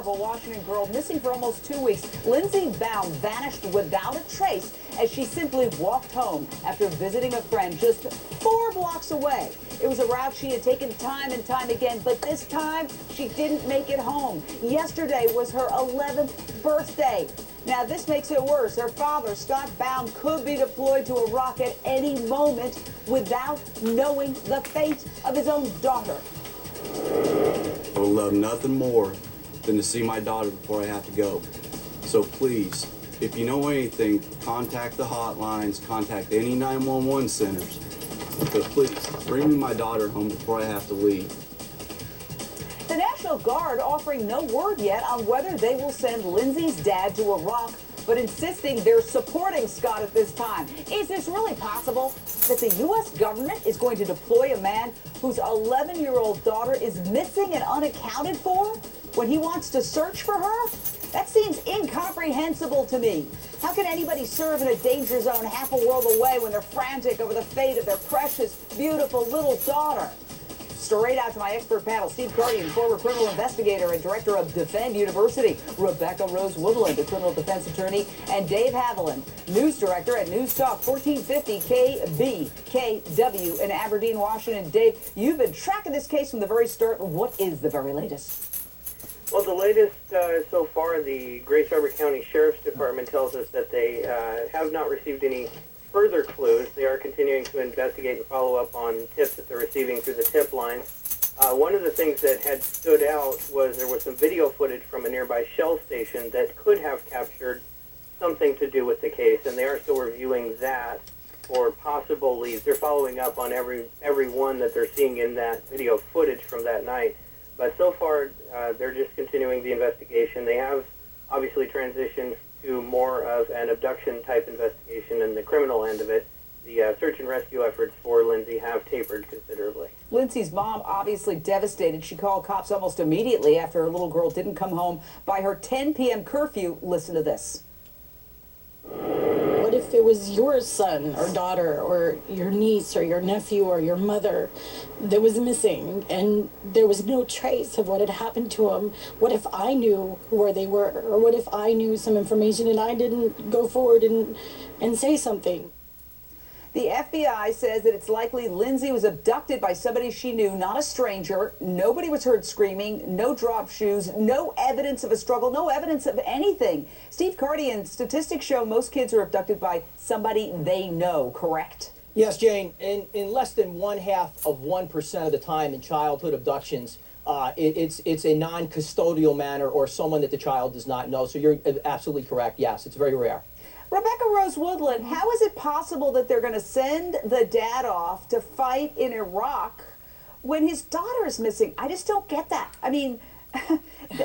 of a Washington girl missing for almost 2 weeks. Lindsey Baum vanished without a trace as she simply walked home after visiting a friend just 4 blocks away. It was a route she had taken time and time again, but this time she didn't make it home. Yesterday was her 11th birthday. Now, this makes it worse. Her father, Scott Baum, could be deployed to Iraq at any moment without knowing the fate of his own daughter. I would love nothing more than to see my daughter before I have to go. So please, if you know anything, contact the hotlines, contact any 911 centers. But please, bring me my daughter home before I have to leave. The National Guard offering no word yet on whether they will send Lindsey's dad to Iraq, but insisting they're supporting Scott at this time. Is this really possible that the U.S. government is going to deploy a man whose 11-year-old daughter is missing and unaccounted for when he wants to search for her? That seems incomprehensible to me. How can anybody serve in a danger zone half a world away when they're frantic over the fate of their precious, beautiful little daughter? Straight out to my expert panel, Steve Cardian, former criminal investigator and director of Defend University, Rebecca Rose Woodland, a criminal defense attorney, and Dave Haviland, news director at News Talk 1450 KBKW in Aberdeen, Washington. Dave, you've been tracking this case from the very start. What is the very latest? Well, the latest so far, the Grace Harbor County Sheriff's Department tells us that they have not received any further clues. They are continuing to investigate and follow up on tips that they're receiving through the tip line. One of the things that had stood out was there was some video footage from a nearby Shell station that could have captured something to do with the case, and they are still reviewing that for possible leads. They're following up on every one that they're seeing in that video footage from that night. But so far, they're just continuing the investigation. They have obviously transitioned to more of an abduction-type investigation, and the criminal end of it, the search and rescue efforts for Lindsey have tapered considerably. Lindsey's mom obviously devastated. She called cops almost immediately after her little girl didn't come home by her 10 p.m. curfew. Listen to this. What if it was your son or daughter or your niece or your nephew or your mother that was missing and there was no trace of what had happened to them? What if I knew where they were? Or what if I knew some information and I didn't go forward and say something? The FBI says that it's likely Lindsey was abducted by somebody she knew, not a stranger. Nobody was heard screaming, no dropped shoes, no evidence of a struggle, no evidence of anything. Steve Cardian, statistics show most kids are abducted by somebody they know, correct? Yes, Jane. In less than 0.5% of the time in childhood abductions, it's a non-custodial manner or someone that the child does not know. So you're absolutely correct. Yes, it's very rare. Rebecca Rose Woodland, how is it possible that they're going to send the dad off to fight in Iraq when his daughter is missing? I just don't get that. I mean,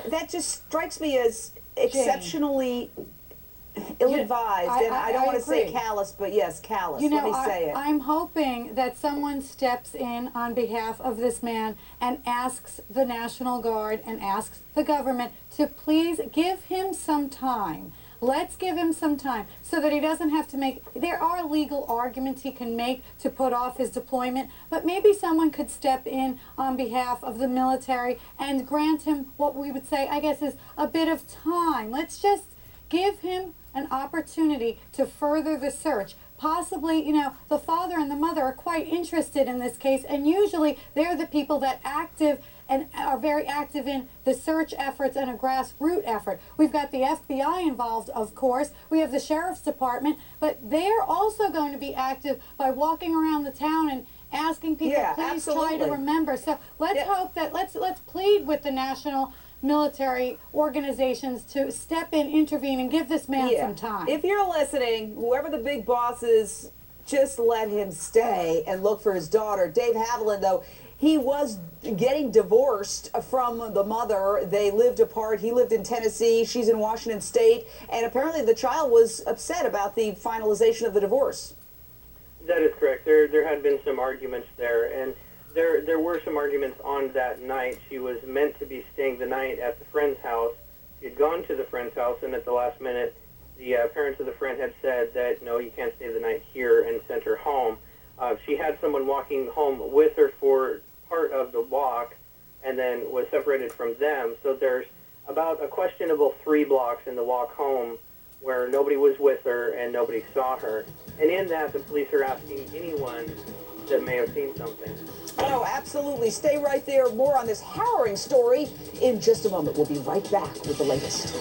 that just strikes me as exceptionally ill-advised. And I don't want to say callous, but yes, callous. You know, Let me say it. I'm hoping that someone steps in on behalf of this man and asks the National Guard and asks the government to please give him some time. Let's give him some time so that he doesn't have to make, there are legal arguments he can make to put off his deployment, but maybe someone could step in on behalf of the military and grant him what we would say, I guess, is a bit of time. Let's just give him an opportunity to further the search. Possibly, you know, the father and the mother are quite interested in this case, and usually they're the people that are very active in the search efforts and a grassroots effort. We've got the FBI involved, of course. We have the Sheriff's Department, but they're also going to be active by walking around the town and asking people, please try to remember. So let's hope that, let's plead with the national military organizations to step in, intervene, and give this man some time. If you're listening, whoever the big boss is, just let him stay and look for his daughter. Dave Haviland, though, he was getting divorced from the mother. They lived apart. He lived in Tennessee. She's in Washington State. And apparently the child was upset about the finalization of the divorce. That is correct. There had been some arguments there. And there were some arguments on that night. She was meant to be staying the night at the friend's house. She had gone to the friend's house, and at the last minute, the parents of the friend had said that, no, you can't stay the night here, and sent her home. She had someone walking home with her for part of the walk and then was separated from them. So there's about a questionable 3 blocks in the walk home where nobody was with her and nobody saw her. And in that, the police are asking anyone that may have seen something. Oh, absolutely. Stay right there. More on this harrowing story in just a moment. We'll be right back with the latest.